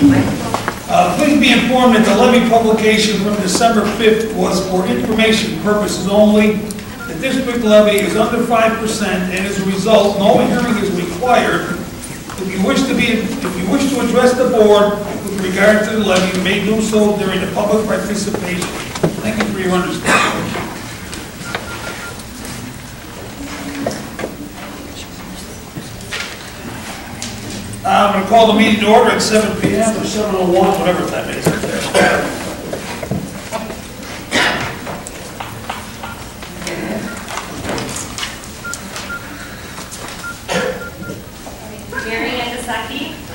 Please be informed that the levy publication from December 5th was for information purposes only. The district levy is under 5%, and as a result, no hearing is required. If you wish to address the board with regard to the levy, you may do so during the public participation. Thank you for your understanding. I'm going to call the meeting to order at 7 p.m. or 7:01, whatever time it is.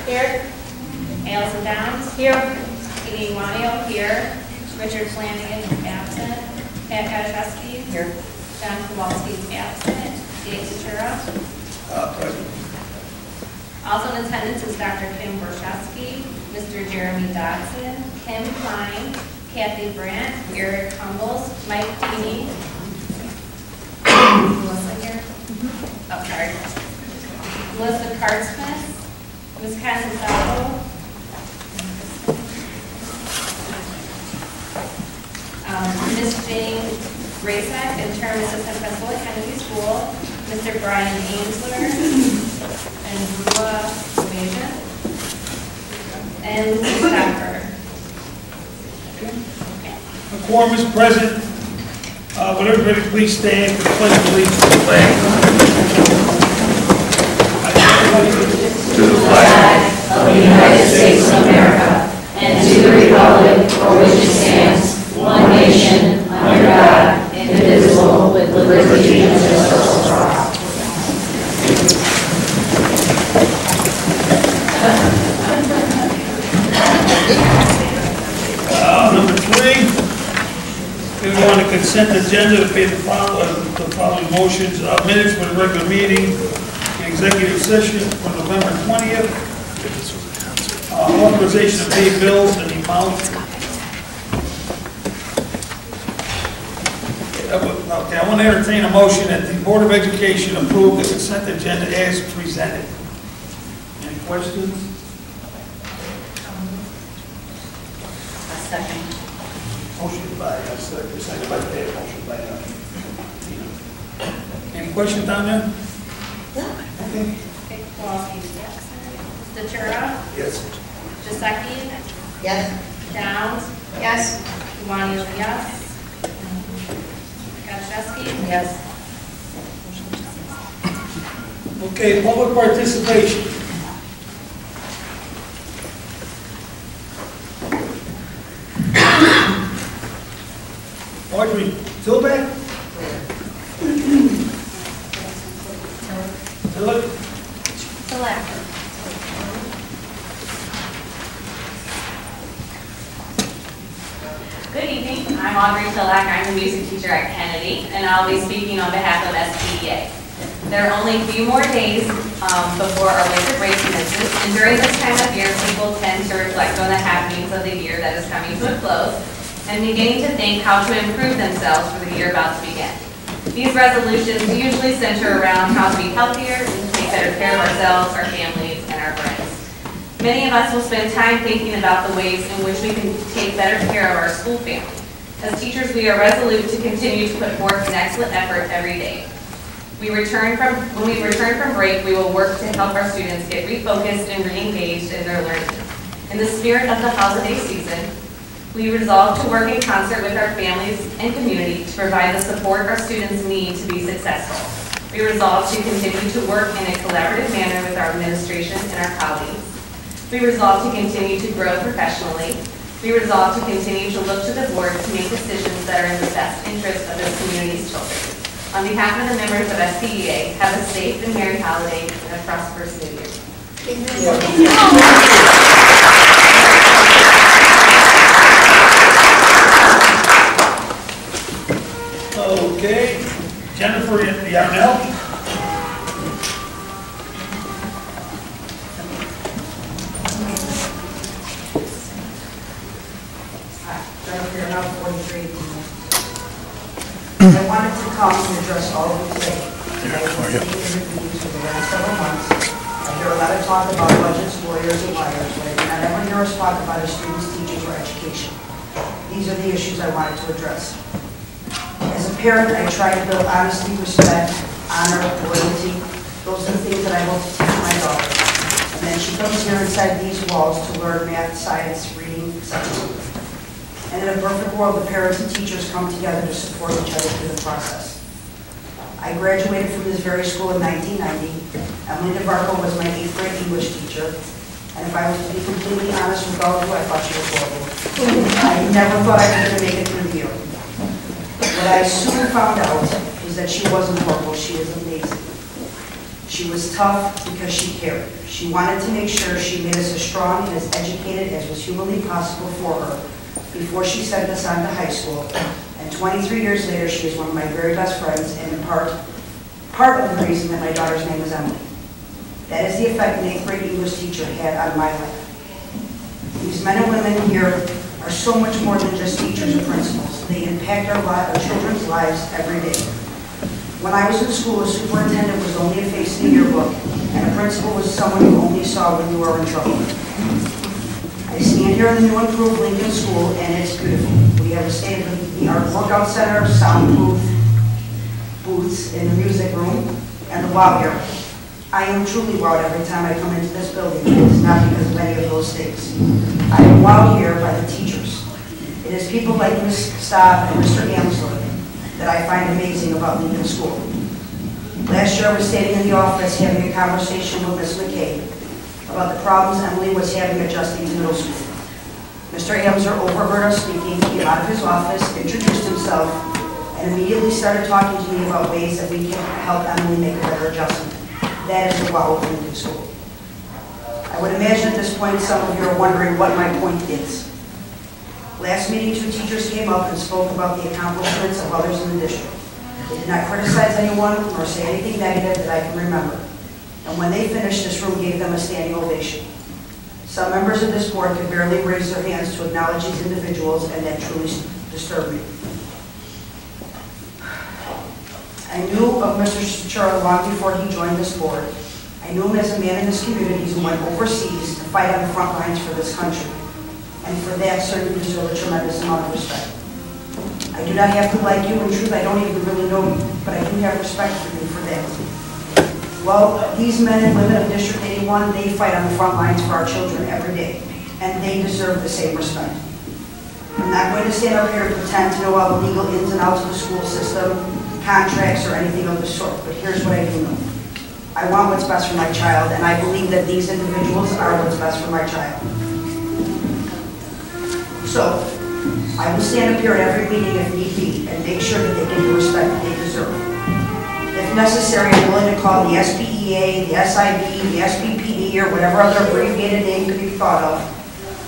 Here. Allison Downs. Here. Katie Wanio here. Richard Flanagan is absent. Pat Kaczewski. Here. John Kowalski is absent. Dave Satura. Present. Also in attendance is Dr. Kim Borshowski, Mr. Jeremy Dodson, Kim Klein, Kathy Brandt, Eric Humbles, Mike Deeney. Melissa here? Oh, sorry. Melissa Cardsmith, Ms. Casasalo, Ms. Jane Gracek, interim assistant principal at Kennedy School, Mr. Brian Ainsler, and Rua Evasion, and Lucy Stockberg. The quorum is present. Would everybody please stand for the pledge of allegiance to the flag? To the flag of the United States of America and to the republic for which it stands, one nation, under God, indivisible, with liberty and justice for all. Number 3, we want a consent agenda to pay the following motions. Minutes for the regular meeting, the executive session for November 20th, authorization to pay bills and the amount. Okay, I want to entertain a motion that the Board of Education approve the consent agenda as presented. Any questions? Second. Motion by second by Dave. Motion by Tina. Any questions down there? Okay. Kowalski is absent. Satura. Yes. Jasecki. Yes. Downs. Yes. Wanio, yes. Kaczewski. Yes. Okay, public participation. Audrey Tillback? Good evening. I'm Audrey Tillack. I'm the music teacher at Kennedy, and I'll be speaking on behalf of SPEA. There are only a few more days before our winter break commences, and during this time of year, people tend to reflect on the happenings of the year that is coming to a close, and beginning to think how to improve themselves for the year about to begin. These resolutions usually center around how to be healthier and to take better care of ourselves, our families, and our friends. Many of us will spend time thinking about the ways in which we can take better care of our school family. As teachers, we are resolute to continue to put forth an excellent effort every day. When we return from break, we will work to help our students get refocused and re-engaged in their learning. In the spirit of the holiday season, we resolve to work in concert with our families and community to provide the support our students need to be successful. We resolve to continue to work in a collaborative manner with our administration and our colleagues. We resolve to continue to grow professionally. We resolve to continue to look to the board to make decisions that are in the best interest of this community's children. On behalf of the members of SPEA, have a safe and merry holiday and a prosperous New Year. Okay, Jennifer Yarnell. Jennifer Yarnell, 43. I wanted to come and address all of you today. I've been interviews for the last several months. I've hear a lot of talk about budgets, lawyers, and liars, but I do not ever hear us talk about our students, teachers, or education. These are the issues I wanted to address. As a parent, I try to build honesty, respect, honor, loyalty. Those are the things that I hope to teach my daughter. And then she comes here inside these walls to learn math, science, reading, etc. And in a perfect world, the parents and teachers come together to support each other through the process. I graduated from this very school in 1990. Emily DeVarco was my 8th grade English teacher. And if I was to be completely honest with all of you, I thought she was horrible. I never thought I was going to make it through the year. What I soon found out is that she wasn't horrible, she was amazing. She was tough because she cared. She wanted to make sure she made us as strong and as educated as was humanly possible for her before she sent us on to high school. And 23 years later, she is one of my very best friends, and in part of the reason that my daughter's name is Emily. That is the effect an 8th grade English teacher had on my life. These men and women here are so much more than just teachers or principals. They impact our children's lives every day. When I was in school, a superintendent was only a face in the yearbook, and a principal was someone you only saw when you were in trouble. I stand here in the new improved Lincoln School, and it's beautiful. We have a state-of-the-art workout center, soundproof booths in the music room, and the wow area. I am truly wowed every time I come into this building. It is not because of any of those things. I am wowed here by the teachers. It is people like Ms. Staub and Mr. Amsler that I find amazing about Lincoln School. Last year I was standing in the office having a conversation with Ms. McKay about the problems Emily was having adjusting to middle school. Mr. Amsler overheard us speaking, came out of his office, introduced himself, and immediately started talking to me about ways that we can help Emily make a better adjustment. That is the wow of Lincoln School. I would imagine at this point some of you are wondering what my point is. Last meeting, 2 teachers came up and spoke about the accomplishments of others in the district. They did not criticize anyone nor say anything negative that I can remember. And when they finished, this room gave them a standing ovation. Some members of this board could barely raise their hands to acknowledge these individuals, and that truly disturbed me. I knew of Mr. Cichura long before he joined this board. I knew him as a man in this community who went overseas to fight on the front lines for this country. And for that, certainly deserve a tremendous amount of respect. I do not have to like you. In truth, I don't even really know you, but I do have respect for you for that. Well, these men and women of District 81, they fight on the front lines for our children every day, and they deserve the same respect. I'm not going to stand up here and pretend to know all the legal ins and outs of the school system, contracts, or anything of the sort, but here's what I do know. I want what's best for my child, and I believe that these individuals are what's best for my child. So, I will stand up here at every meeting if need be and make sure that they get the respect that they deserve. If necessary, I'm willing to call the SPEA, the SIB, the SPPD, or whatever other abbreviated name could be thought of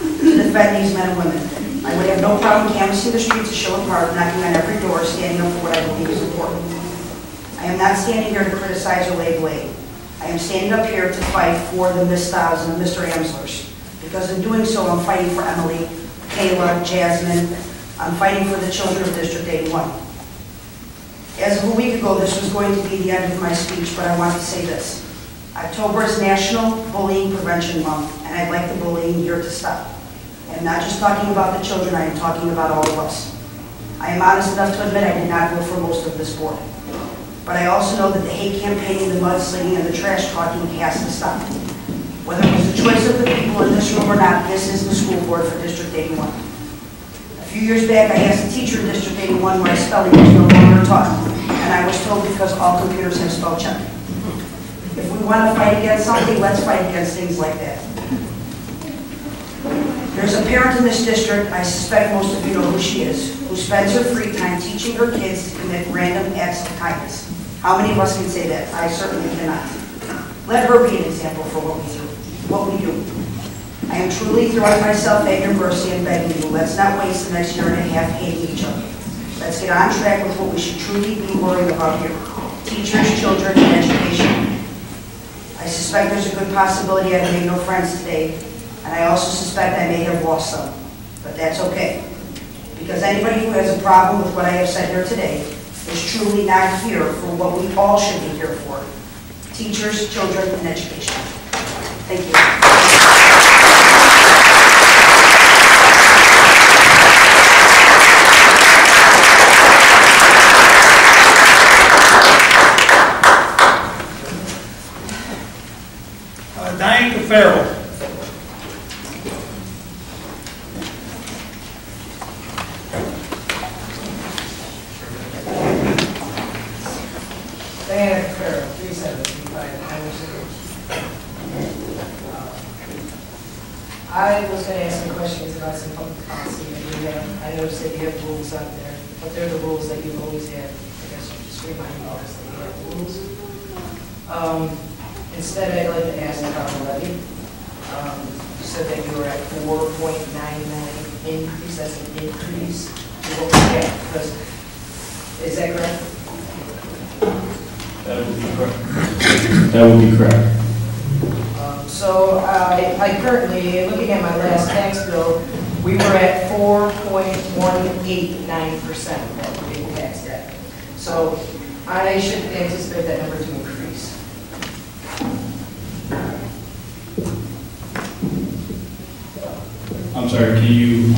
to defend these men and women. I would have no problem canvassing the streets of Sherwood Park, knocking on every door, standing up for what I believe is important. I am not standing here to criticize or lay blame. I am standing up here to fight for the Ms. Stiles and Mr. Amslers, because in doing so, I'm fighting for Emily, Kayla, Jasmine. I'm fighting for the children of District 81. As of a week ago, this was going to be the end of my speech, but I want to say this. October is National Bullying Prevention Month, and I'd like the bullying here to stop. I'm not just talking about the children, I am talking about all of us. I am honest enough to admit I did not vote for most of this board. But I also know that the hate campaigning, the mudslinging, and the trash talking has to stop. Whether it was the choice of the people in this room or not, this is the school board for District 81. A few years back, I asked a teacher in District 81 why spelling was no longer taught, and I was told because all computers have spell check. If we want to fight against something, let's fight against things like that. There's a parent in this district, I suspect most of you know who she is, who spends her free time teaching her kids to commit random acts of kindness. How many of us can say that? I certainly cannot. Let her be an example for what we do. I am truly throwing myself at your mercy and begging you, let's not waste the next year and a half hating each other. Let's get on track with what we should truly be worrying about here. Teachers, children, and education. I suspect there's a good possibility I've made no friends today, and I also suspect I may have lost some. But that's okay. Because anybody who has a problem with what I have said here today is truly not here for what we all should be here for. Teachers, children, and education. Thank you. Diane Farrell. Diana Farrell, 3735 Highway 6. I was going to ask some questions about some public policy that you have. I noticed that you have rules out there, but they're the rules that you've always had. I guess you just remind me of that you have rules. Instead, I'd like to ask about the levy. You said that you were at 4.99 increase, that's an increase. You won't get, because, is that correct? That would be correct. That would be correct. So I currently, looking at my last tax bill, we were at 4.189% that we're being taxed at. So I should anticipate that number to increase. I'm sorry, can you,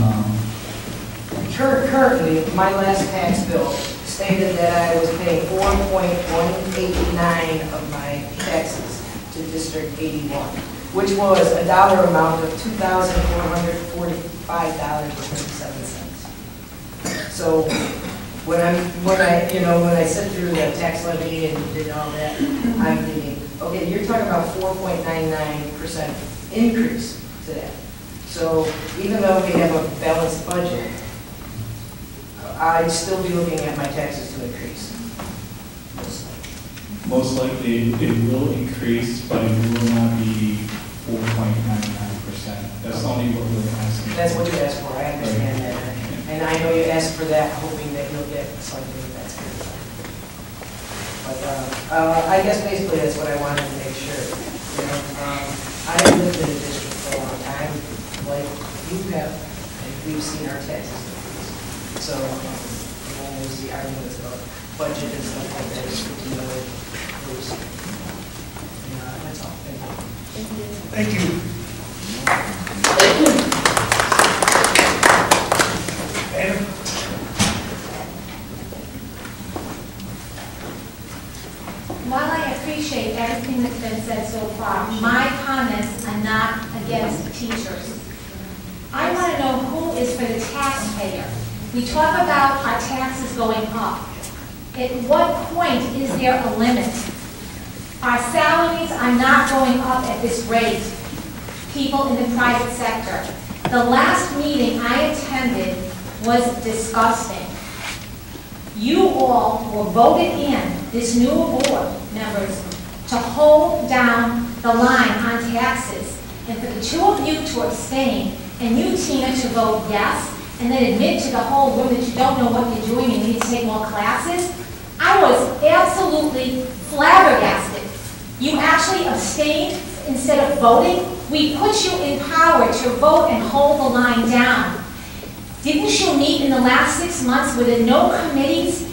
Currently, my last tax bill stated that I was paying 4.189 of my taxes to District 81, which was a dollar amount of $2,445.37. So when I sit through the tax levy and did all that, I'm thinking, okay, you're talking about 4.99% increase to that. So even though we have a balanced budget, I'd still be looking at my taxes to increase. most likely it will increase, but it will not be 4.99%. That's only what we're asking. That's what you asked for, I understand that. And I know you asked for that, hoping that you'll get something that's good. But I guess basically that's what I wanted to make sure. You know, I have lived in the district for a long time, like you have, and we've seen our taxes increase. So, always the arguments about budget and stuff like that is good to know it goes. That's all, thank you. Thank you. Adam? While I appreciate everything that's been said so far, my comments are not against teachers. I want to know who is for the taxpayer. We talk about our taxes going up. At what point is there a limit? Our salaries are not going up at this rate. People in the private sector. The last meeting I attended was disgusting. You all were voted in, this new board members, to hold down the line on taxes. And for the two of you to abstain, and you, Tina, to vote yes, and then admit to the whole room that you don't know what you're doing and need to take more classes, I was absolutely flabbergasted. You actually abstained instead of voting. We put you in power to vote and hold the line down. Didn't you meet in the last 6 months with no committees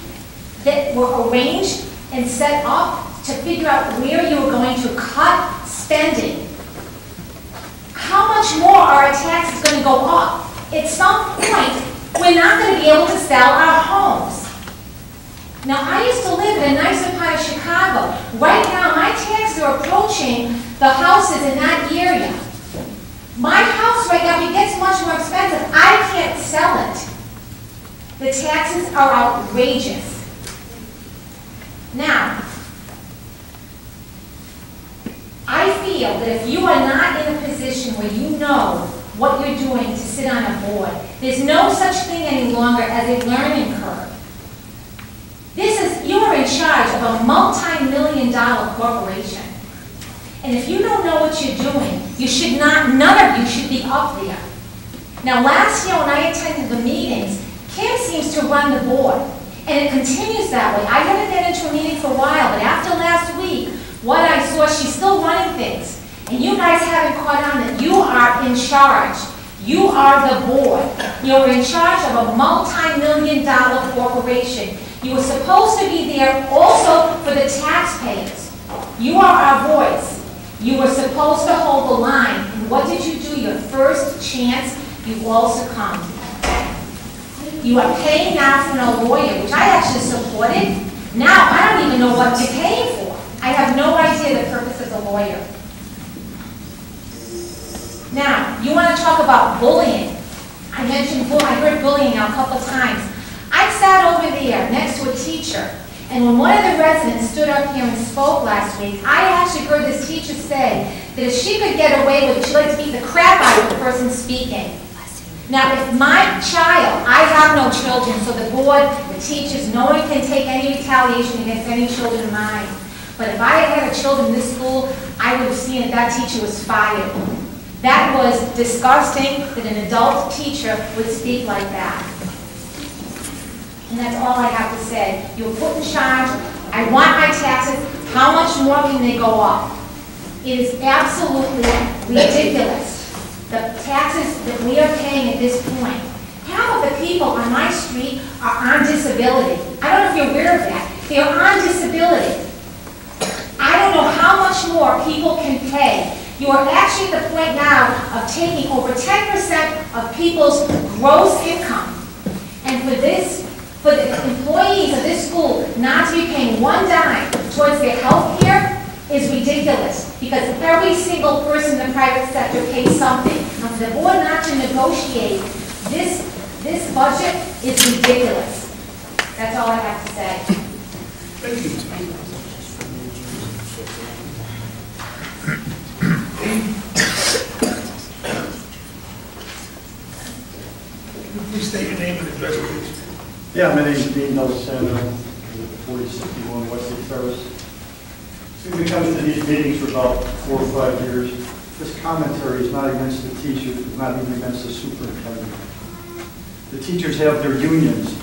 that were arranged and set up to figure out where you were going to cut spending? How much more are our taxes going to go up? At some point, we're not going to be able to sell our homes. Now, I used to live in a nicer part of Chicago. Right now, my taxes are approaching the houses in that area. My house right now, if it gets much more expensive, I can't sell it. The taxes are outrageous. Now, I feel that if you are not in a position where you know what you're doing to sit on a board, there's no such thing any longer as a learning curve. You are in charge of a multi-million-dollar corporation. And if you don't know what you're doing, you should not, none of you should be up there. Now, last year when I attended the meetings, Kim seems to run the board. And it continues that way. I haven't been into a meeting for a while, but after last week, what I saw, she's still running things. And you guys haven't caught on that you are in charge. You are the board. You're in charge of a multi-million-dollar corporation. You were supposed to be there also for the taxpayers. You are our voice. You were supposed to hold the line, and what did you do? Your first chance, you all succumbed. You are paying now for a lawyer, which I actually supported. Now, I don't even know what you're paying for. I have no idea the purpose of the lawyer. Now, you want to talk about bullying. I heard bullying now a couple times. I sat over there next to a teacher, and when one of the residents stood up here and spoke last week, I actually heard this teacher say that if she could get away with it, she'd like to beat the crap out of the person speaking. Now, if my child, I have no children, so the board, the teachers, no one can take any retaliation against any children of mine. But if I had children in this school, I would have seen that teacher was fired. That was disgusting that an adult teacher would speak like that. And that's all I have to say. You were put in charge. I want my taxes. How much more can they go up? It is absolutely ridiculous. The taxes that we are paying at this point. Half of the people on my street are on disability. I don't know if you're aware of that. They are on disability. I don't know how much more people can pay. You are actually at the point now of taking over 10% of people's gross income. And for the employees of this school not to be paying one dime towards their health care is ridiculous, because every single person in the private sector pays something. And for the board not to negotiate this budget is ridiculous. That's all I have to say. Thank you. Please state your name and address, please. Yeah, my name is Dean D'Alessandro, 4061 Westlake Terrace. We've been coming to these meetings for about 4 or 5 years. This commentary is not against the teachers, it's not even against the superintendent. The teachers have their unions.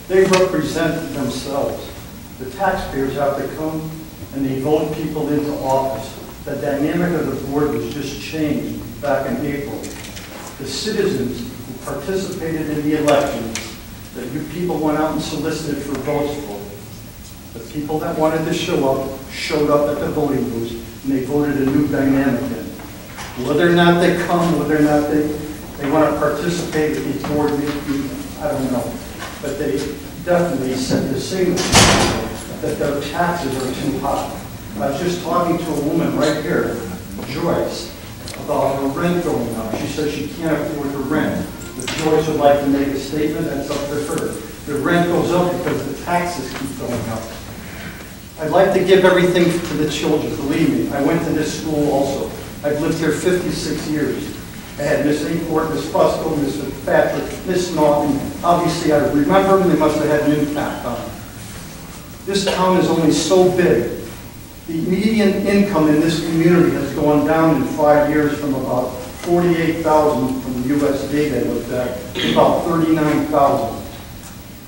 They represent themselves. The taxpayers have to come and they vote people into office. The dynamic of the board was just changed back in April. The citizens who participated in the election, that you people went out and solicited for votes for, the people that wanted to show up, showed up at the voting booths, and they voted a new dynamic in. Whether or not they come, whether or not they want to participate in these board meetings, I don't know. But they definitely sent the signal that their taxes are too high. I was just talking to a woman right here, Joyce, about her rent going up. She says she can't afford her rent. If Joyce would like to make a statement, that's up to her. The rent goes up because the taxes keep going up. I'd like to give everything to the children, believe me. I went to this school also. I've lived here 56 years. I had Miss Incourt, Miss Fusco, Miss Patrick, Miss Naughton. Obviously, I remember them. They must have had an impact on me. This town is only so big. The median income in this community has gone down in 5 years from about 48,000 from the U.S. data I looked at to about 39,000.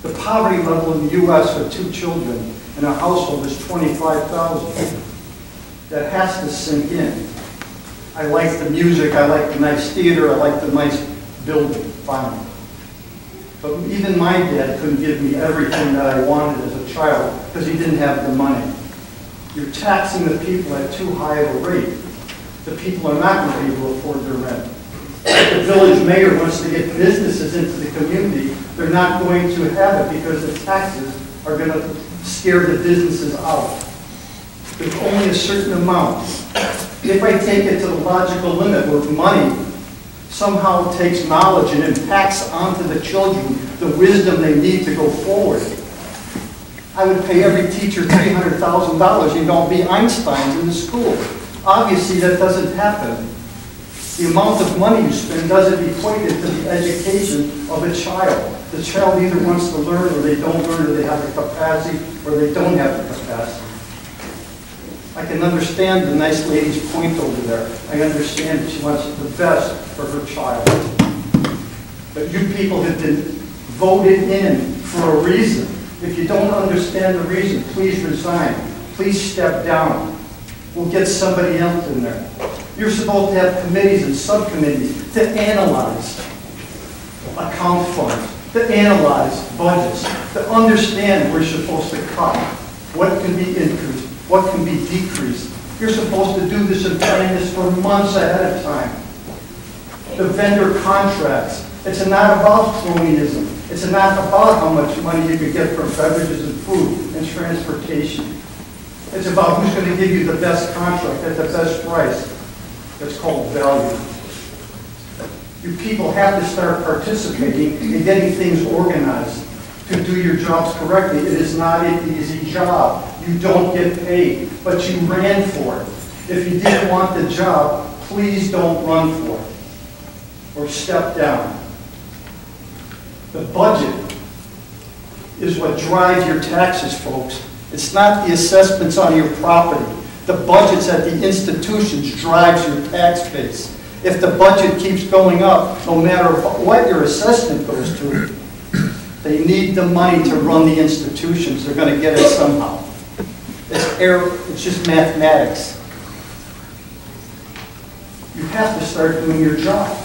The poverty level in the U.S. for 2 children in a household is 25,000. That has to sink in. I like the music, I like the nice theater, I like the nice building, fine. But even my dad couldn't give me everything that I wanted as a child because he didn't have the money. You're taxing the people at too high of a rate. The people are not going to be able to afford their rent. If the village mayor wants to get businesses into the community, they're not going to have it because the taxes are going to scare the businesses out. There's only a certain amount. If I take it to the logical limit where money somehow takes knowledge and impacts onto the children the wisdom they need to go forward, I would pay every teacher $300,000 and don't be Einsteins in the school. Obviously, that doesn't happen. The amount of money you spend doesn't equate it to the education of a child. The child either wants to learn or they don't learn, or they have the capacity or they don't have the capacity. I can understand the nice lady's point over there. I understand that she wants the best for her child. But you people have been voted in for a reason. If you don't understand the reason, please resign. Please step down. We'll get somebody else in there. You're supposed to have committees and subcommittees to analyze account funds, to analyze budgets, to understand where you're supposed to cut, what can be increased, what can be decreased. You're supposed to do this and plan this for months ahead of time. The vendor contracts. It's not about cronyism. It's not about how much money you can get from beverages and food and transportation. It's about who's going to give you the best contract at the best price. That's called value. You people have to start participating in getting things organized to do your jobs correctly. It is not an easy job. You don't get paid, but you ran for it. If you didn't want the job, please don't run for it or step down. The budget is what drives your taxes, folks. It's not the assessments on your property. The budgets at the institutions drives your tax base. If the budget keeps going up, no matter what your assessment goes to, they need the money to run the institutions. They're going to get it somehow. It's just mathematics. You have to start doing your jobs.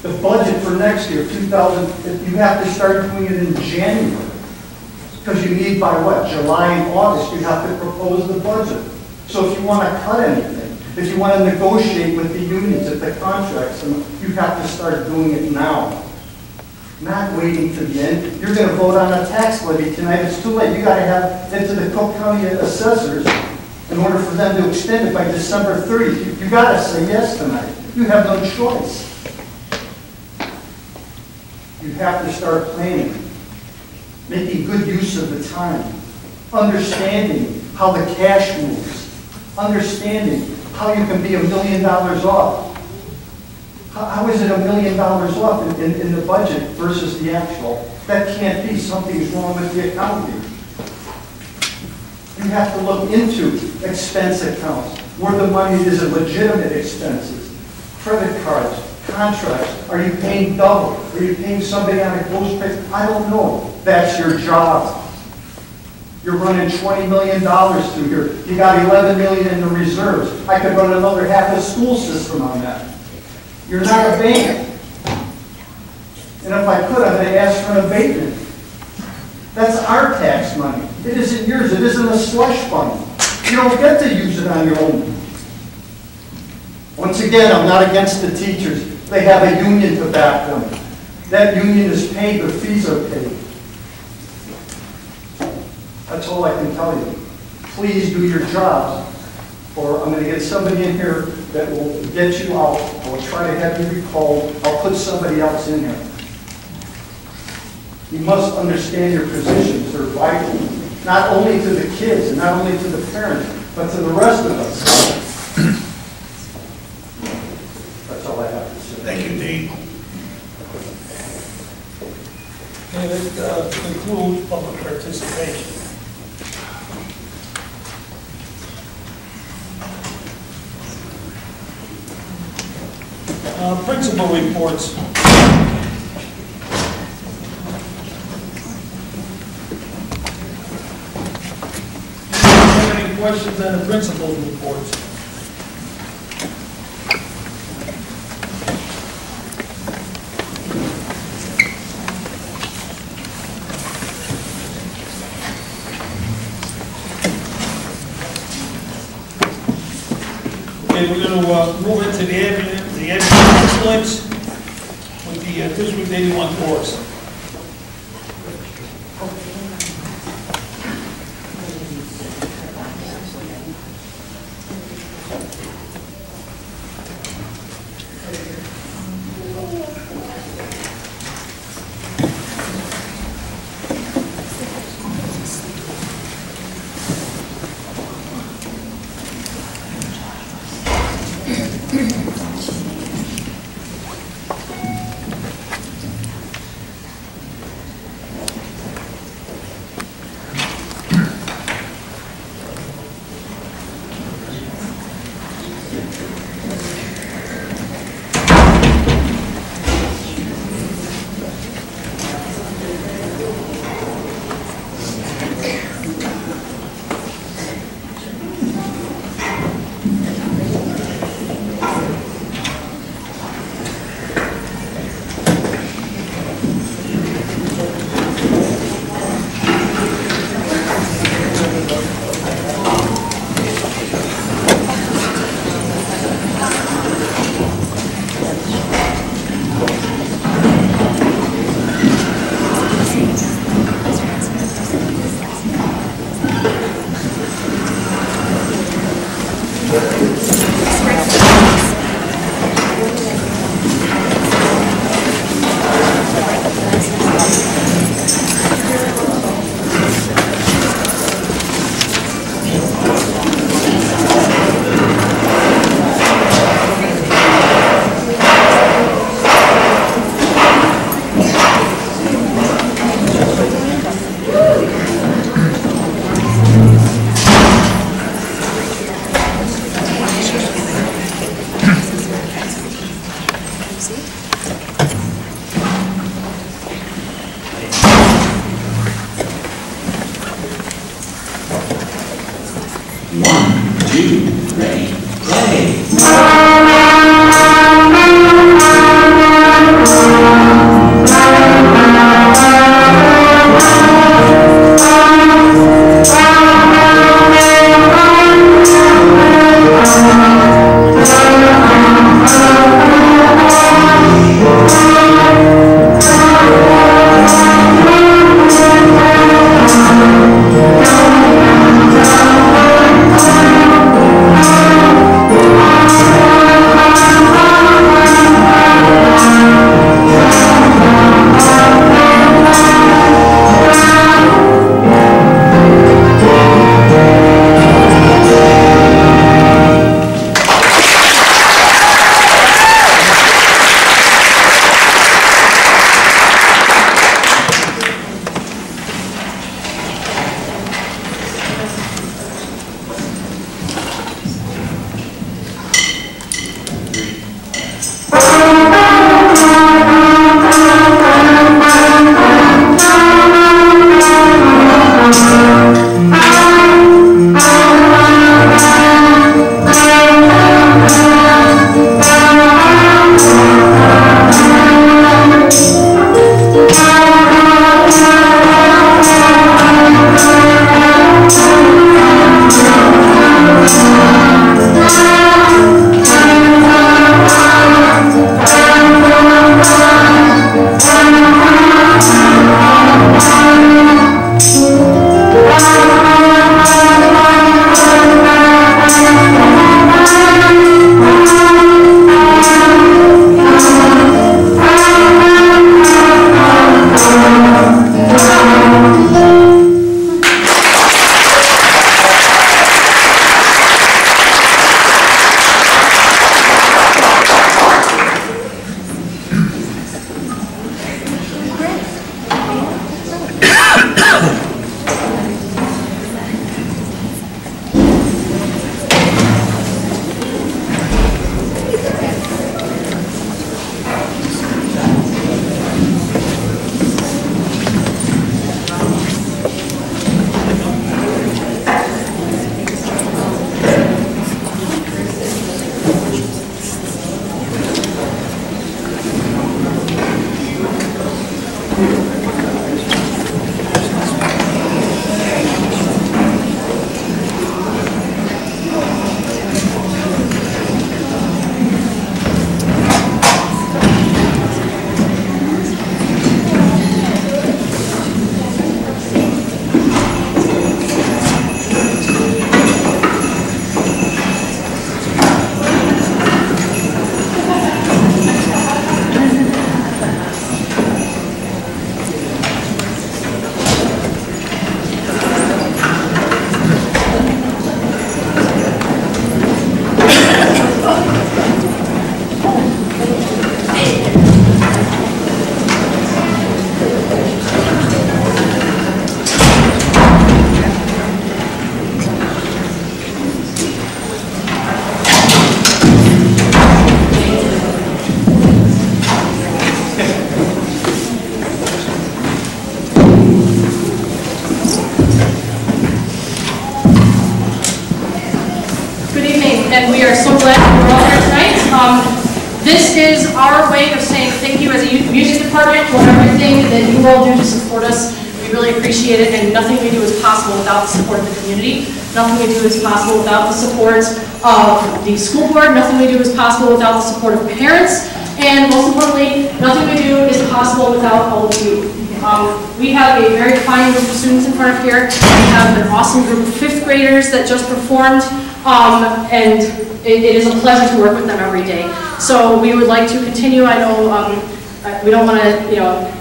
The budget for next year, 2000, you have to start doing it in January. Because you need by what? July and August, you have to propose the budget. So if you want to cut anything, if you want to negotiate with the unions at the contracts, you have to start doing it now. Not waiting to the end. You're going to vote on a tax levy tonight. It's too late. You got to have it to the Cook County assessors in order for them to extend it by December 30th. You got to say yes tonight. You have no choice. You have to start planning, making good use of the time, understanding how the cash moves, understanding how you can be $1 million off. How is it $1 million off in the budget versus the actual? That can't be. Something's wrong with the accounting. You have to look into expense accounts, where the money is legitimate expenses, credit cards, contracts. Are you paying double? Are you paying somebody on a postpaid? I don't know. That's your job. You're running $20 million through here. You got $11 million in the reserves. I could run another half the school system on that. You're not a bank. And if I could, I'm going to ask for an abatement. That's our tax money. It isn't yours. It isn't a slush fund. You don't get to use it on your own. Once again, I'm not against the teachers. They have a union to back them. That union is paid. Their fees are paid. That's all I can tell you. Please do your jobs, or I'm going to get somebody in here that will get you out. I will try to have you recalled. I'll put somebody else in here. You must understand your positions. They're vital, not only to the kids and not only to the parents, but to the rest of us. That's all I have to say. Thank you, Dean. And it concludes public participation. Principal reports. Any questions on the principal's reports? Okay, we're going to move into the admin excellence with the District 81 course. music department for everything that you all do to support us. We really appreciate it, and nothing we do is possible without the support of the community. Nothing we do is possible without the support of the school board. Nothing we do is possible without the support of parents. And most importantly, nothing we do is possible without all of you. We have a very fine group of students in front of here. We have an awesome group of 5th graders that just performed, and it is a pleasure to work with them every day. So we would like to continue. I know we don't want to,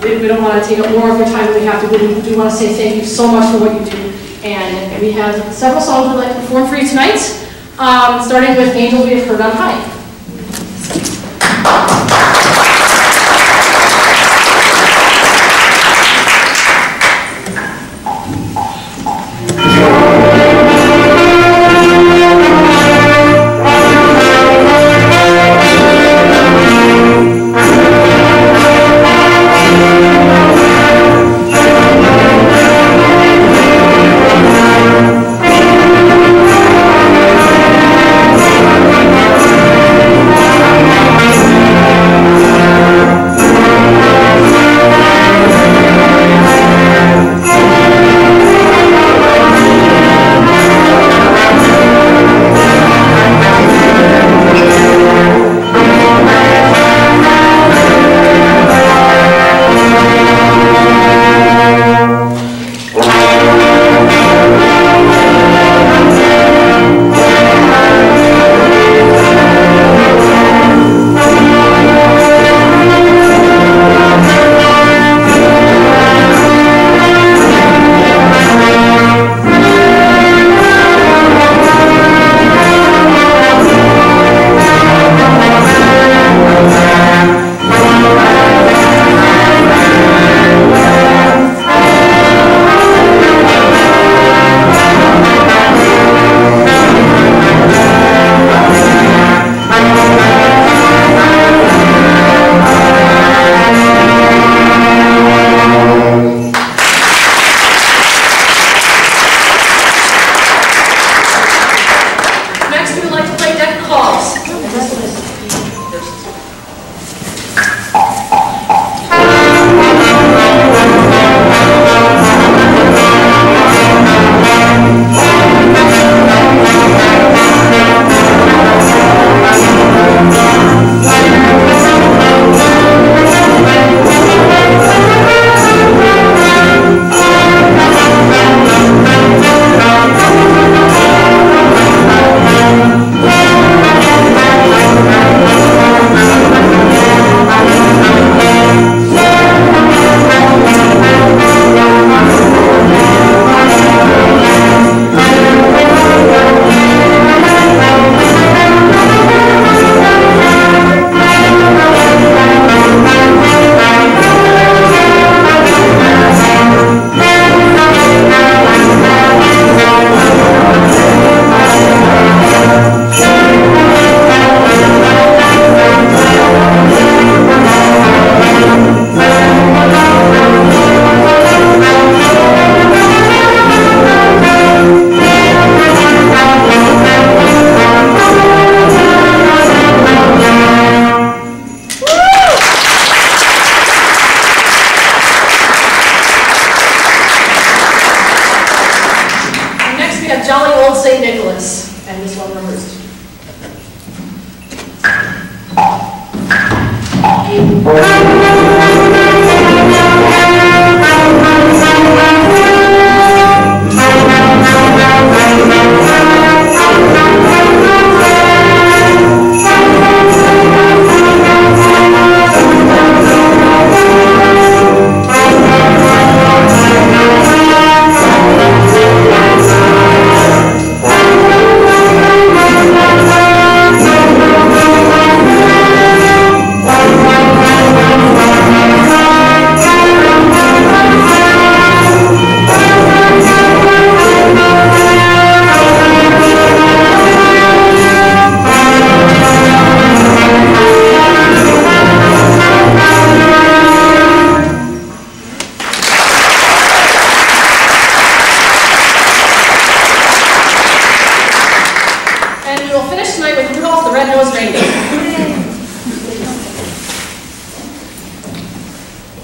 we don't want to take up more of your time than we have to, but we do want to say thank you so much for what you do. And we have several songs we'd like to perform for you tonight, starting with Angels We Have Heard on High. Angels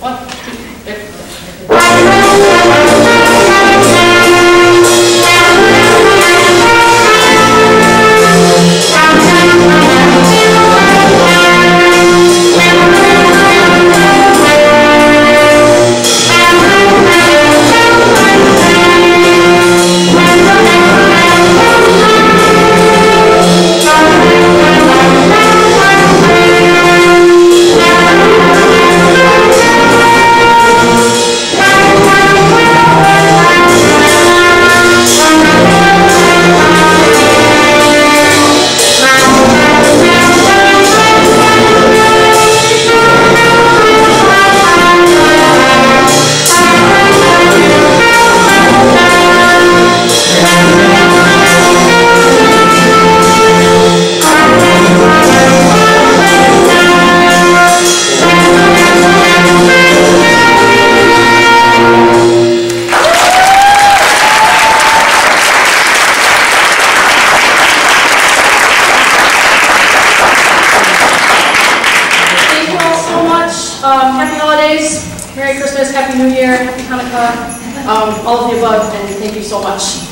1, 2, 3. Happy holidays, Merry Christmas, Happy New Year, Happy Hanukkah, all of the above, and thank you so much.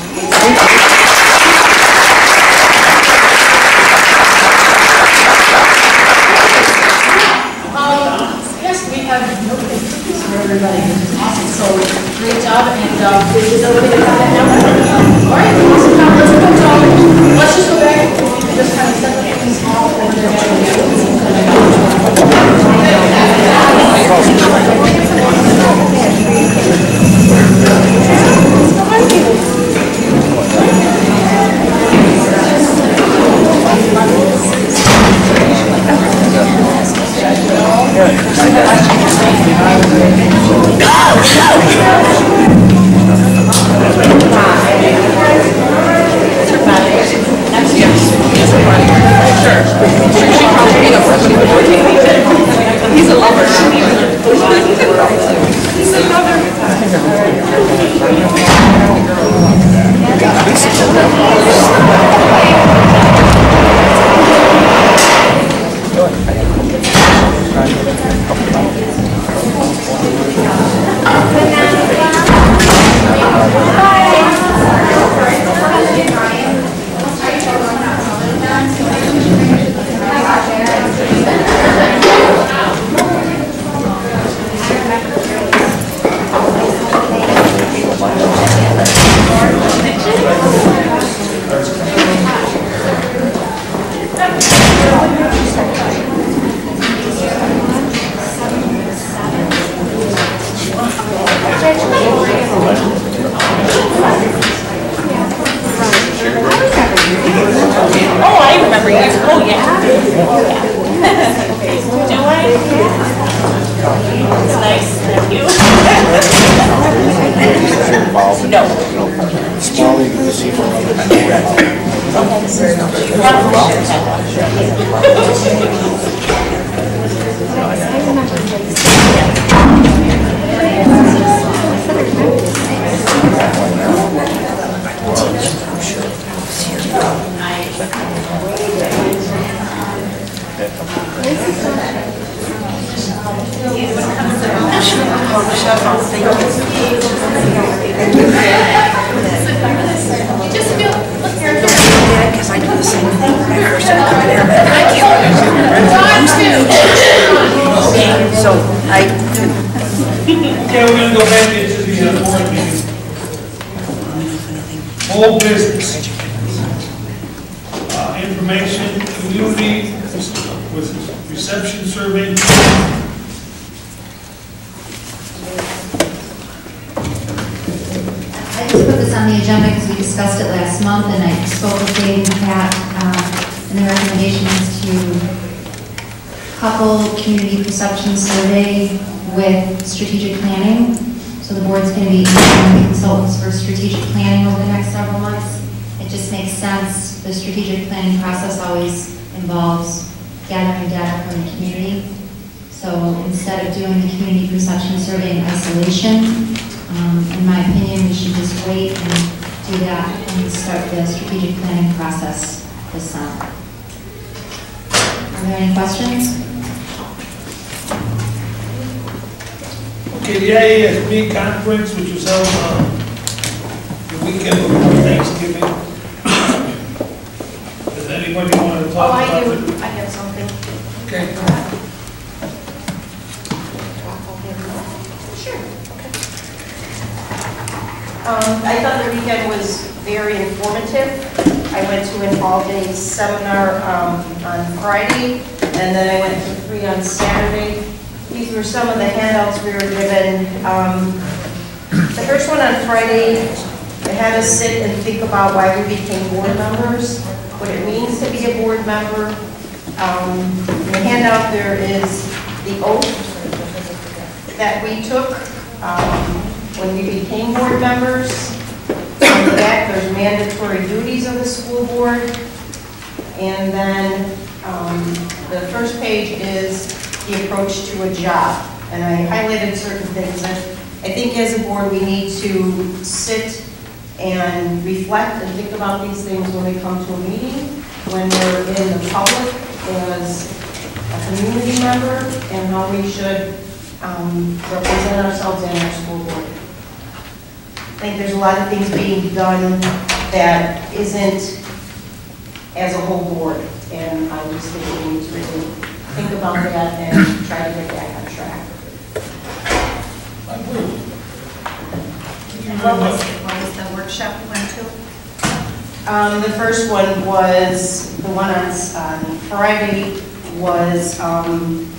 Yes, we have cookies for everybody. Awesome, so great job, and is everybody going to have that now? All right, awesome job. Let's just go back. We can just kind of set the things off over there. He's a lover. Oh, I remember you. Oh, yeah. Do I? It's nice. Thank you. No. Small, you can see from because I do the same thing. So I. Okay, we're going to go back into the board meeting. Whole business. Information, community, with reception survey. I just put this on the agenda because we discussed it last month, and I spoke with Dave and Pat, and the recommendation is to couple community perception survey with strategic planning. So the board's going to be interviewing consultants for strategic planning over the next several months. It just makes sense. The strategic planning process always involves gathering data from the community. So instead of doing the community perception survey in isolation, in my opinion, we should just wait and do that when we start the strategic planning process this summer. Are there any questions? Okay, the IASB conference, which was held the weekend before Thanksgiving. Does anybody want to Oh, talk I about do, it? I have something. Okay. Sure. I thought the weekend was very informative. I went to an all-day seminar on Friday, and then I went to 3 on Saturday. These were some of the handouts we were given. The first one on Friday, I had us sit and think about why we became board members, what it means to be a board member. In the handout, there is the oath that we took when we became board members. On the back, there's mandatory duties of the school board. And then the first page is the approach to a job. And I highlighted certain things that I think as a board we need to sit and reflect and think about these things when we come to a meeting, when we're in the public as a community member, and how we should represent ourselves in our school board. I think there's a lot of things being done that isn't as a whole board, and I just think we need to really think about that and try to get back on track. What was the workshop you went to? The first one was, the one on Friday was, I'm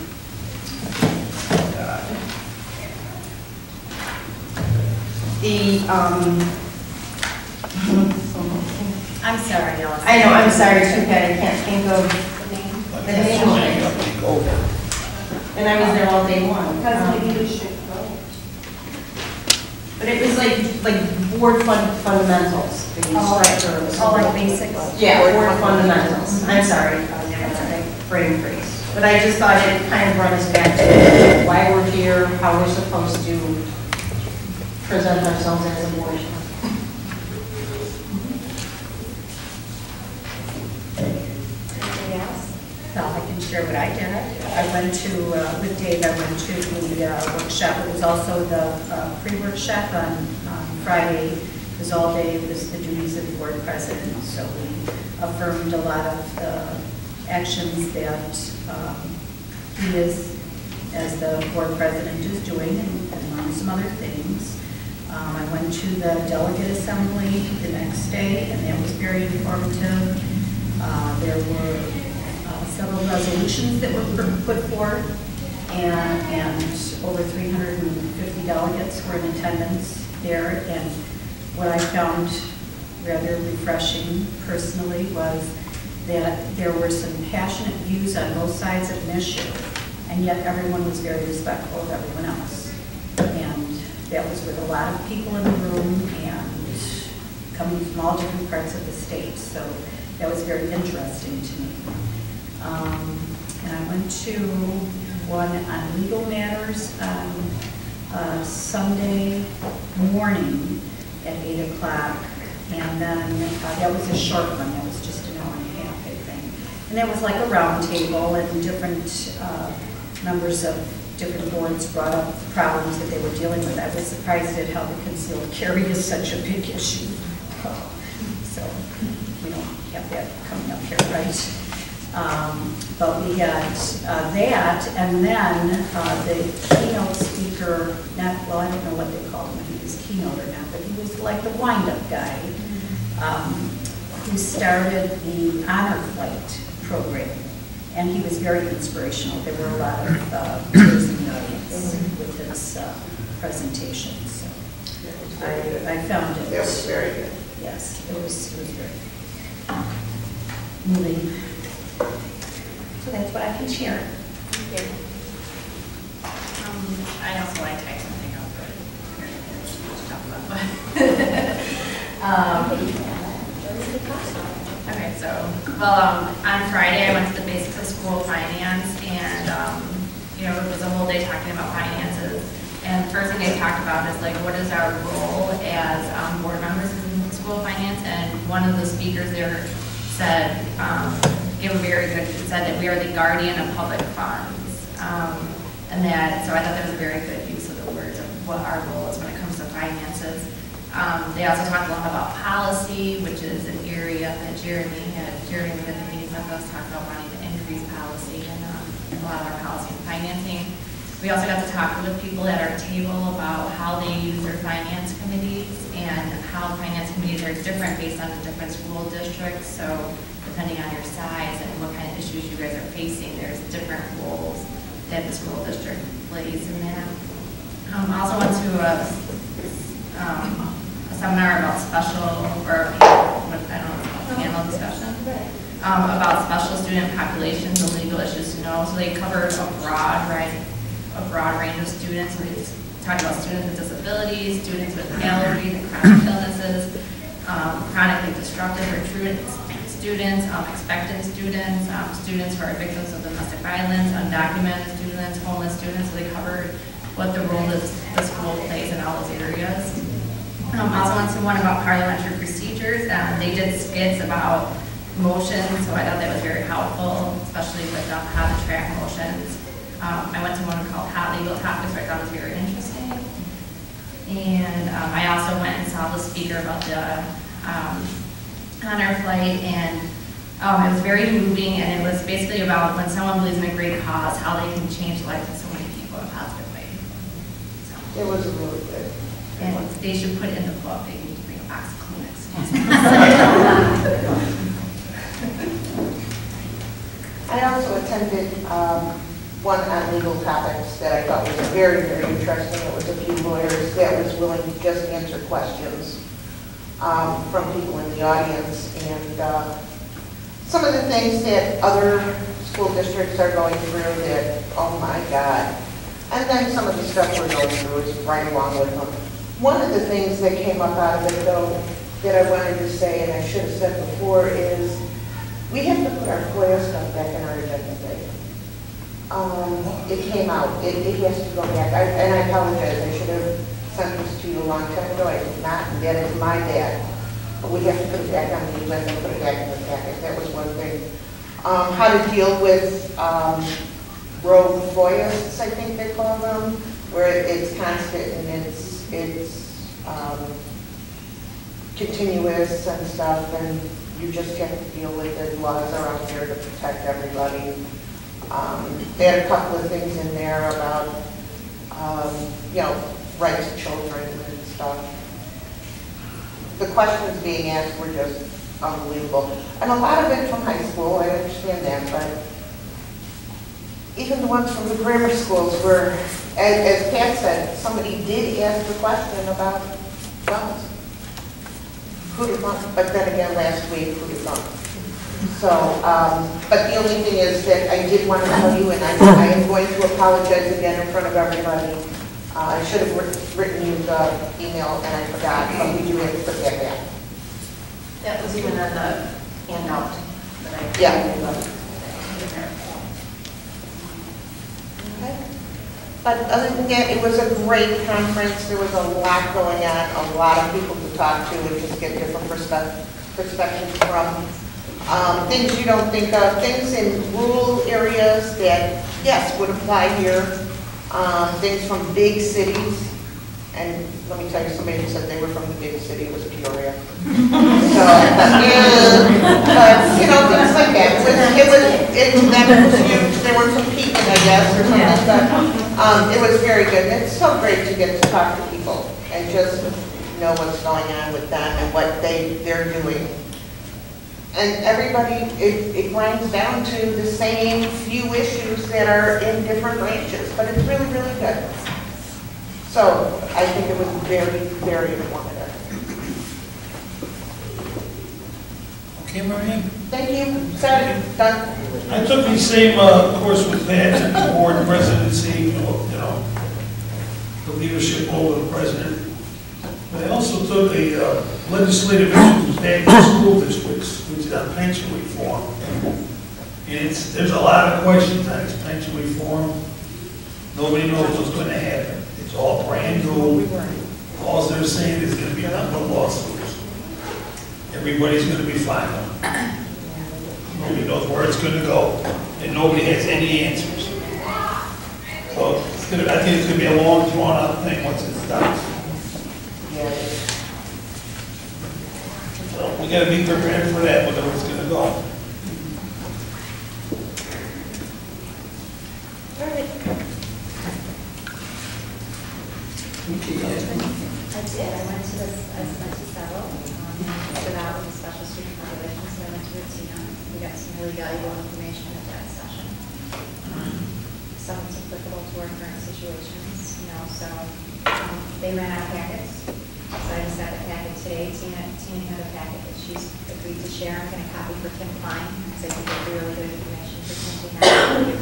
sorry, Alice. I know, I'm sorry, too bad, I can't think of the name of it. And I was there all day long. But it was like board fundamentals. Oh, like basics? Yeah, board fundamentals. I'm sorry, brain freeze. But I just thought it kind of brought us back to why we're here, how we're supposed to present ourselves as a board. Well, I can share what I did. I went to, with Dave, I went to the workshop. It was also the pre-workshop on Friday. It was all day. It was the duties of the board president. So we affirmed a lot of the actions that he is, as the board president, is doing, and learned some other things. I went to the delegate assembly the next day, and that was very informative. There were several resolutions that were put forth, and over 350 delegates were in attendance there. And what I found rather refreshing personally was that there were some passionate views on both sides of an issue, and yet everyone was very respectful of everyone else. And that was with a lot of people in the room and coming from all different parts of the state. So that was very interesting to me. And I went to one on legal matters on Sunday morning at 8 o'clock. And then that was a short one. That was just an hour and a half, I think. And that was like a round table, and different members of different boards brought up problems that they were dealing with. I was surprised at how the concealed carry is such a big issue. So we don't have that coming up here, right? But we had that, and then the keynote speaker, well, I don't know what they called him, if he was keynote or not, but he was like the wind-up guy who started the Honor Flight program, and he was very inspirational. There were a lot of tears in the audience with his presentation, so I found it. That was very good. Yes, it was very moving. So that's what I can share. I also want to type something up, but okay, so, well, on Friday I went to the Basics of School Finance, and, it was a whole day talking about finances. And the first thing they talked about is like, what is our role as board members in school finance? And one of the speakers there said, said that we are the guardian of public funds. And that, so I thought that was a very good use of the words of what our role is when it comes to finances. They also talked a lot about policy, which is an area that Jeremy within the meeting with us talked about wanting to increase policy and a lot of our policy and financing. We also got to talk with people at our table about how they use their finance committees and how finance committees are different based on the different school districts. So depending on your size and what kind of issues you guys are facing, there's different roles that the school district plays in that. I also went to a seminar about special, or panel discussion, about special student populations and legal issues to know. So they covered a broad range of students. So they talked about students with disabilities, students with allergies and chronic illnesses, chronically destructive or truant students, expectant students, students who are victims of domestic violence, undocumented students, homeless students. So they covered what the role the school plays in all those areas. Also went to one about parliamentary procedures. They did skits about motions, so I thought that was very helpful, especially with how to track motions. I went to one called Hot Legal Topics, which I thought was very interesting. And I also went and saw the speaker about the honor flight, and it was very moving, and it was basically about when someone believes in a great cause, how they can change the lives of so many people in a positive way. So, It was really good. and they should put it in the book. They need to bring a box of Kleenex. I also attended one on legal topics that I thought was very, very interesting. It was a few lawyers that was willing to just answer questions from people in the audience, and some of the things that other school districts are going through that, oh my God. And then some of the stuff we're going through is right along with them. One of the things that came up out of it, though, that I wanted to say, and I should have said before, is we have to put our FOIA stuff back in our agenda today. It came out. It has to go back. And I apologize. I should have sent this to you a long time ago. I did not, and that is my bad. But we have to put it back on the agenda and put it back in the packet. That was one thing. How to deal with rogue FOIAs, I think they call them, where it's constant and it's continuous and stuff, and you just have to deal with it. Laws are out there to protect everybody. They had a couple of things in there about, you know, rights of children and stuff. The questions being asked were just unbelievable. And a lot of it from high school, I understand that, but even the ones from the grammar schools were, as Pat said, somebody did ask the question about guns. Who'd have thought? But then again, last week, who'd have thought? So, but the only thing is that I did want to tell you, and I am going to apologize again in front of everybody. I should have written you the email, and I forgot, but we do have to put that back. That was even on the handout that I Yeah. But other than that, it was a great conference. There was a lot going on, a lot of people to talk to and just get different perspectives from. Things you don't think of, things in rural areas that, yes, would apply here. Things from big cities. And let me tell you, somebody who said they were from the big city, it was Peoria. So, yeah, but, you know, things like that. That was huge. There were some peeking, I guess, or something, but it was very good. And it's so great to get to talk to people and just know what's going on with them and what they're doing. And everybody, it grinds down to the same few issues that are in different branches, but it's really, really good. So I think it was very, very informative. Okay, Marianne? Thank you. Sorry, done. I took the same course with Pat, took the board presidency, you know, the leadership role of the president. But I also took a legislative issues with the school districts, which is on pension reform. And there's a lot of questions on this pension reform. Nobody knows what's going to happen. It's all brand new. All they're saying is going to be nothing but lawsuits. Everybody's going to be filing. Nobody knows where it's going to go, and nobody has any answers. So I think it's going to be a long, drawn-out thing once it's done. Yeah. So we gotta be prepared for that, whatever it's gonna go. All right. I did, I went to several, stood out with the special student population, so I went to Latina. We got some really valuable information at that session. Some that's applicable to our current situations, you know, so they ran out of packets. So I just got a packet today. Tina had a packet that she's agreed to share. I'm going to copy for Tim Klein, because I think it'll be really good information for Tim to have.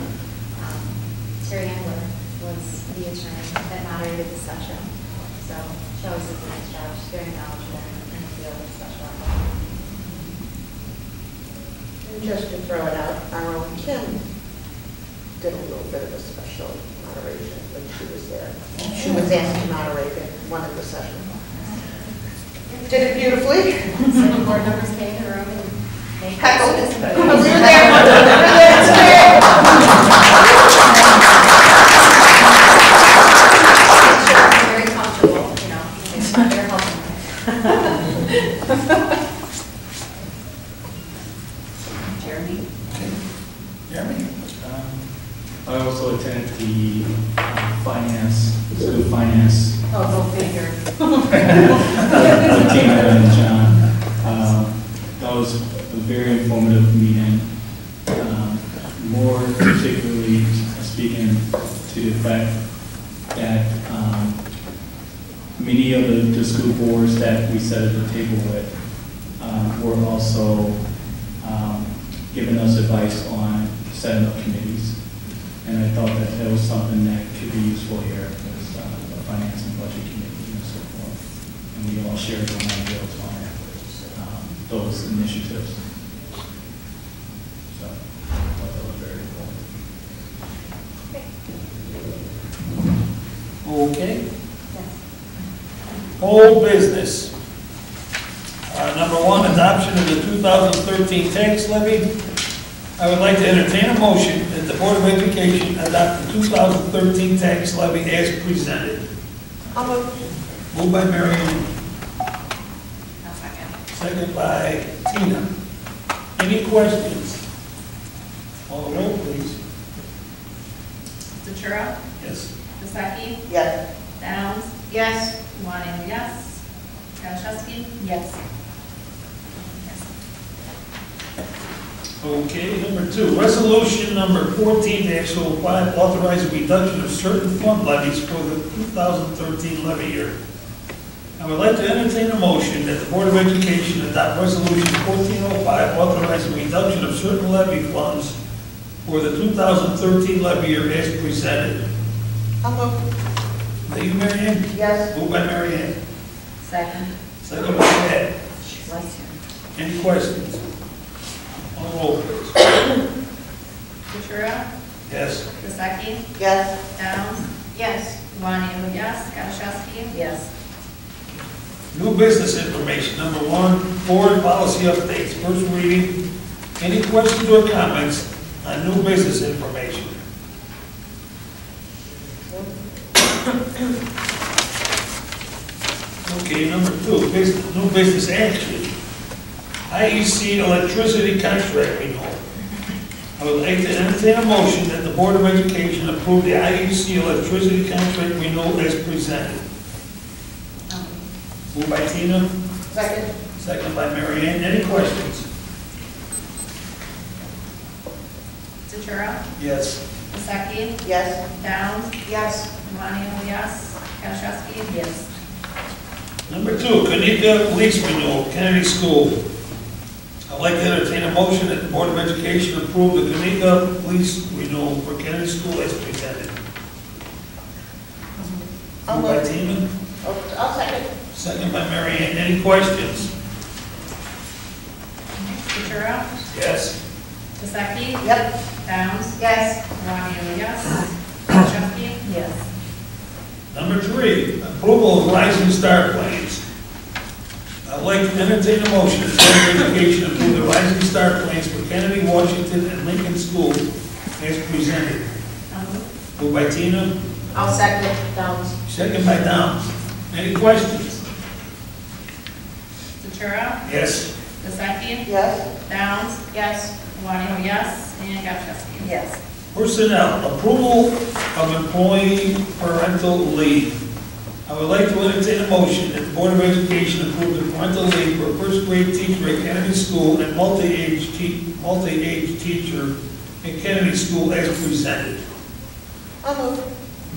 Terry Engler was the attorney that moderated the session. So she always does a nice job. She's very knowledgeable in the field of special ed. And just to throw it out, our own Kim did a little bit of a special moderation when she was there. She was asked to moderate in one of the sessions. Did it beautifully. Some board members came in the room and they Heckled. this. We were there. Very comfortable, you know, they're helping. Jeremy? Jeremy? I also attended the school finance. Oh, go figure. With Tina and John. That was a very informative meeting. More particularly speaking to the fact that many of the school boards that we sat at the table with were also giving us advice on setting up committees. And I thought that was something that could be useful here as a finance and budget committee and so forth. And we all shared some ideas on those initiatives. So I thought that was very important. Okay. Old business. Number one, adoption of the 2013 tax levy. I would like to entertain a motion that the Board of Education adopt the 2013 tax levy as presented. I'll move. Moved by Mary Ann, I'll second. second by Tina. Any questions? Call the roll, please. Ventura? Yes. Vasaki? Yes. Downs? Yes. Juan, yes. Gashowski? Yes. Okay, number two, resolution number 14-05, authorizing reduction of certain fund levies for the 2013 levy year. I would like to entertain a motion that the Board of Education adopt resolution 1405, authorizing reduction of certain levy funds for the 2013 levy year as presented. I'll move. Thank you, Mary Ann. Yes. Moved by Mary Ann. Second. Second by Ed. Any questions? On the roll, please. Ventura? Yes. Vasaki? Yes. Downs? Yes. Juan, yes. Gashowski? Yes. New business information. Number one, board policy updates. First reading. Any questions or comments on new business information? Okay, number two, new business action. IEC electricity contract renewal. I would like to entertain a motion that the Board of Education approve the IEC electricity contract renewal as presented. Moved by Tina, Second. second by Mary Ann. Any questions? Ventura? Yes. Vasaki? Yes. Downs? Yes. Juan, yes. Gashowski? Yes. Number two, Kanika lease renewal, Kennedy School. I'd like to entertain a motion that the Board of Education approve the Kanika lease renewal for Kennedy School as presented. I'll Moved by move. Tina, I'll second. second by Mary Ann. Any questions? Ventura? Yes. Vasaki? Yep. Downs? Yes. Juan, yes. Gashowski? Yes. Number three, approval of Rising Star plans. I'd like to entertain a motion that the Board of Education approve the Rising Star plans for Kennedy, Washington, and Lincoln School as presented. Moved by Tina, I'll second. Downs. Second by Downs. Any questions? Ventura, Yes. Vasaki, Yes? Downs. Yes. Wadio, yes, and Gotchowski. Yes. Personnel, approval of employee parental leave. I would like to entertain a motion that the Board of Education approve the parental leave for a first grade teacher at Kennedy School and multi-age teacher at Kennedy School as presented. I'll move.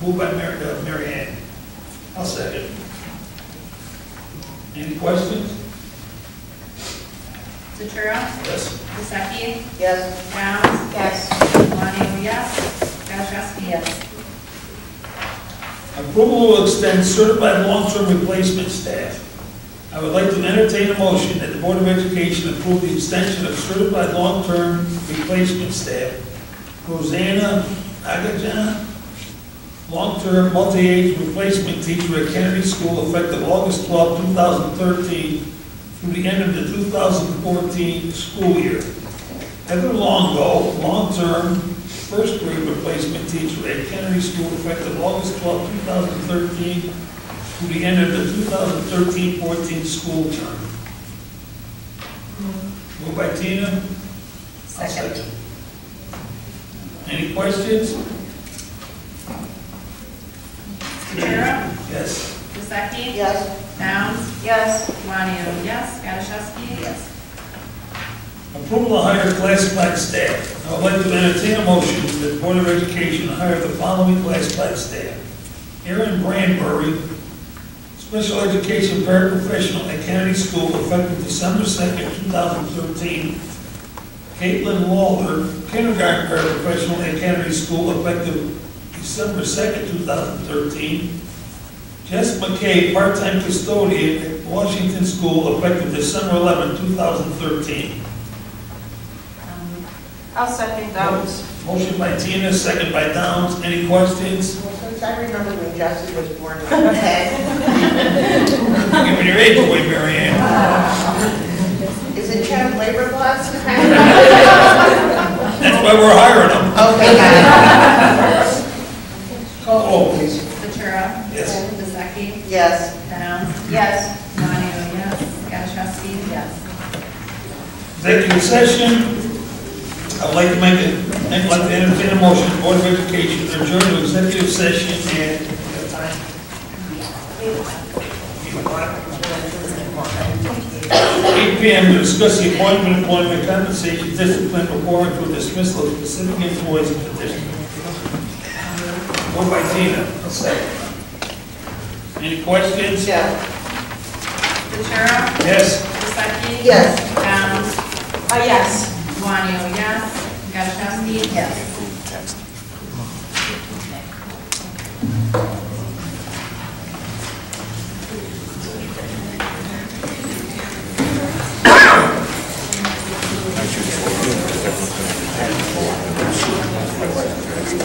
Moved by Mary Ann. I'll second. Any questions? Ventura, Yes. Vasaki, Yes? Downs. Yes. Wadio, yes, Gotchowski. Yes. Approval will extend certified long-term replacement staff. I would like to entertain a motion that the Board of Education approve the extension of certified long-term replacement staff. Rosanna Agajan, long-term multi-age replacement teacher at Kennedy School effective August 12, 2013 through the end of the 2014 school year. Heather Longo, long-term first grade replacement teacher at Kennedy School effective August 12, 2013 through the end of the 2013-14 school term. Moved by Tina. I'll Second. Any questions? Ventura, Yes. Vasaki. Yes? Downs. Yes. Wadio, yes, Gotchowski. Yes. Approval to hire classified staff. I would like to entertain a motion that the Board of Education hire the following classified staff. Aaron Branbury, special education paraprofessional at Kennedy School effective December 2nd, 2013. Caitlin Lawler, kindergarten paraprofessional at Kennedy School effective December 2nd, 2013. Jess McKay, part-time custodian at Washington School effective December 11, 2013. I'll second Downs. Motion by Tina, second by Downs. Any questions? Well, since I remember when Jesse was born, okay. Give me your age away, Mary Ann. Is it child labor laws? That's why we're hiring them. Okay, got Call roll, please. Ventura, Yes. Vasaki, it. Yes. Downs. Yes. Wadio, yes, Gotchowski. Yes. Executive session. I would like to entertain a motion, the Board of Education to adjourn to executive session at what time? 8 p.m. to discuss the appointment, employment, compensation, discipline, performance, or dismissal of specific employees in the district. Moved by Tina. I'll second. Any questions? Yeah. Ventura, Yes. Vasaki. Yes. Downs. Yes. Wadio, yes, Gotchowski. Yes.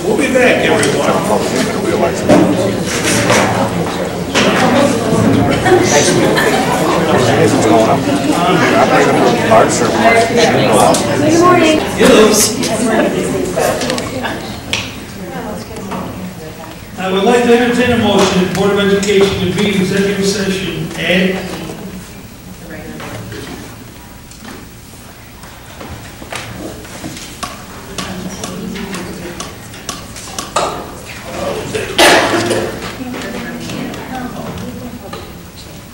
We'll be back, everyone. Good morning. I would like to entertain a motion that the Board of Education convene executive session at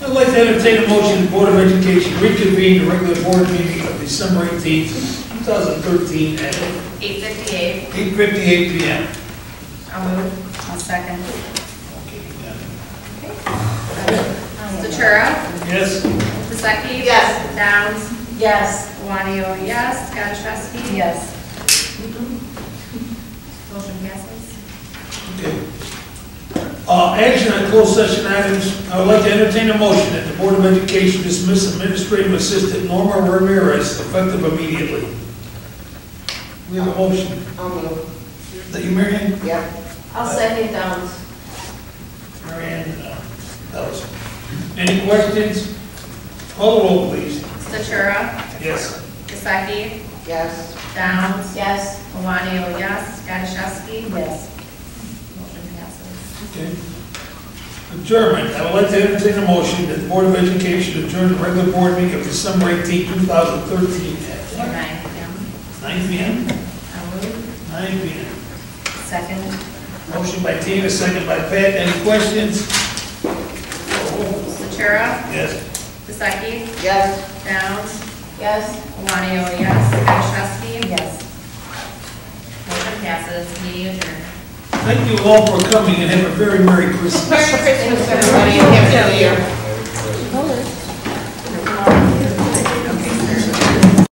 I'd like to entertain a motion the Board of Education reconvene the regular board meeting of December 18th, 2013 at 8:58. 8:58 p.m. I'll move. I'll second. Okay, yeah. Ventura, Yes? Vasaki. Yes. Downs. Yes. Wadio, yes, Gotchowski. Yes. Motion passes. Okay. Action on closed session items. I would like to entertain a motion that the Board of Education dismiss Administrative Assistant Norma Ramirez effective immediately. We have a motion. I'll move. Is that you, Mary Ann? Yep. I'll second Downs. Mary Ann, Ellis. Any questions? Call the roll, please. Ventura, Yes. Vasaki. Yes. Downs. Yes. Wadio, yes, Gotchowski. Yes. Motion passes. Okay. Adjournment. I would like to entertain a motion that the Board of Education adjourn the regular board meeting of December 18, 2013 at 9 p.m. 9 p.m. I'll move. 9 p.m. Second. Motion by Tina, second by Pat. Any questions? Ventura, Yes. Vasaki, Yes. Downs, Yes. Wanio, yes. Kaczynski. Yes. Motion passes. Meeting adjourned. Thank you all for coming and have a very Merry Christmas. Merry Christmas, everybody, and Happy New Year.